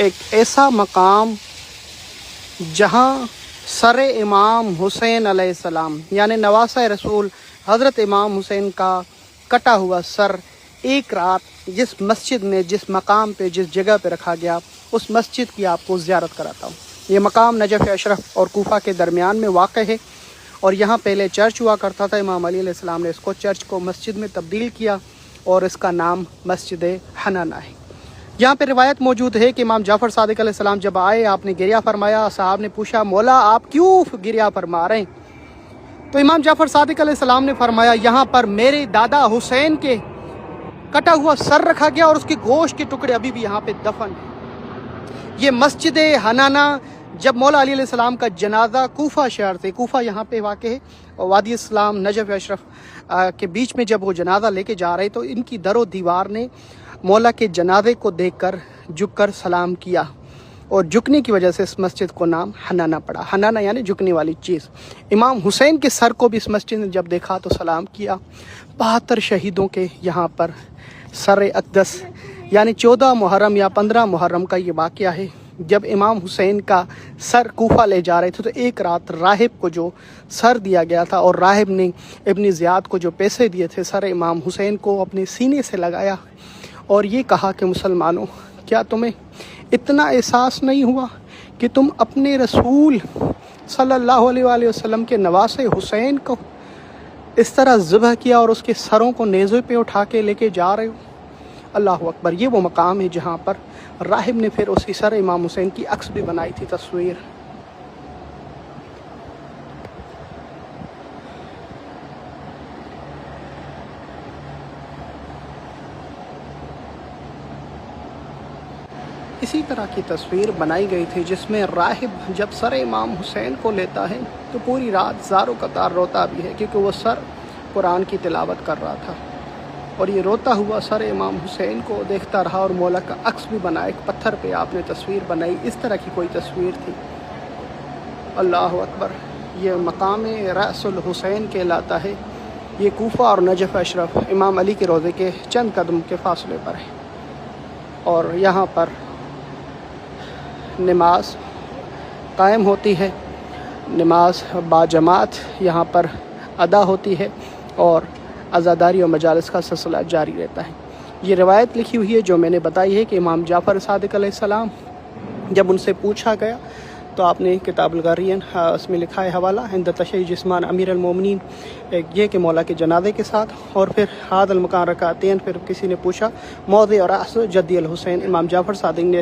ایک ایسا مقام جہاں سر امام حسین علیہ السلام یعنی نواسہ رسول حضرت امام حسین کا کٹا ہوا سر ایک رات جس مسجد میں جس مقام پہ جس جگہ پہ رکھا گیا اس مسجد کی آپ کو زیارت کراتا ہوں۔ یہ مقام نجف اشرف اور کوفہ کے درمیان میں واقع ہے اور یہاں پہلے چرچ ہوا کرتا تھا۔ امام علی علیہ السلام نے اس کو چرچ کو مسجد میں تبدیل کیا اور اس کا نام مسجد حنانہ ہے۔ یہاں پہ روایت موجود ہے کہ امام جعفر صادق علیہ السلام جب آئے آپ نے گریہ فرمایا، صاحب نے پوچھا مولا آپ کیوں گریہ فرما رہے ہیں؟ تو امام جعفر صادق علیہ السلام نے فرمایا یہاں پر میرے دادا حسین کے کٹا ہوا سر رکھا گیا اور اس کے گوشت کے ٹکڑے ابھی بھی یہاں پہ دفن ہیں۔ یہ مسجد حنانہ جب مولا علی علیہ السلام کا جنازہ کوفہ شہر سے، کوفہ یہاں پہ واقع ہے اور وادی اسلام نجف اشرف کے بیچ میں جب وہ جنازہ لے کے جا رہے تو ان کی در و دیوار نے مولا کے جنازے کو دیکھ کر جھک کر سلام کیا اور جھکنے کی وجہ سے اس مسجد کو نام حنانہ پڑا۔ حنانہ یعنی جھکنے والی چیز۔ امام حسین کے سر کو بھی اس مسجد نے جب دیکھا تو سلام کیا۔ 72 شہیدوں کے یہاں پر سر اقدس یعنی 14 محرم یا 15 محرم کا یہ واقعہ ہے جب امام حسین کا سر کوفہ لے جا رہے تھے تو ایک رات راہب کو جو سر دیا گیا تھا اور راہب نے ابن زیاد کو جو پیسے دیے تھے سر امام حسین کو اپنے سینے سے لگایا اور یہ کہا کہ مسلمانوں کیا تمہیں اتنا احساس نہیں ہوا کہ تم اپنے رسول صلی اللہ علیہ وآلہ وسلم کے نواسے حسین کو اس طرح ذبح کیا اور اس کے سروں کو نیزے پہ اٹھا کے لے کے جا رہے ہو؟ اللہ اکبر۔ یہ وہ مقام ہے جہاں پر راہب نے پھر اسی سر امام حسین کی عکس بھی بنائی تھی تصویر۔ اسی طرح کی تصویر بنائی گئی تھی جس میں راہب جب سر امام حسین کو لیتا ہے تو پوری رات زار و قطار روتا بھی ہے کیونکہ وہ سر قرآن کی تلاوت کر رہا تھا اور یہ روتا ہوا سر امام حسین کو دیکھتا رہا اور مولا کا عکس بھی بنا، ایک پتھر پہ آپ نے تصویر بنائی، اس طرح کی کوئی تصویر تھی۔ اللہ اکبر۔ یہ مقام رأس الحسین کہلاتا ہے۔ یہ کوفہ اور نجف اشرف امام علی کے روضے کے چند قدم کے فاصلے پر ہے اور یہاں پر نماز قائم ہوتی ہے، نماز باجماعت یہاں پر ادا ہوتی ہے اور عزاداری اور مجالس کا سلسلہ جاری رہتا ہے۔ یہ روایت لکھی ہوئی ہے جو میں نے بتائی ہے کہ امام جعفر صادق علیہ السلام جب ان سے پوچھا گیا تو آپ نے کتاب الغارین اس میں لکھا ہے حوالہ عند تشیع جسمان امیر المومنین یہ کہ مولا کے جنازے کے ساتھ اور پھر ہاد المکان رکعتین۔ پھر کسی نے پوچھا موضع رأس جدی الحسین، امام جعفر صادق نے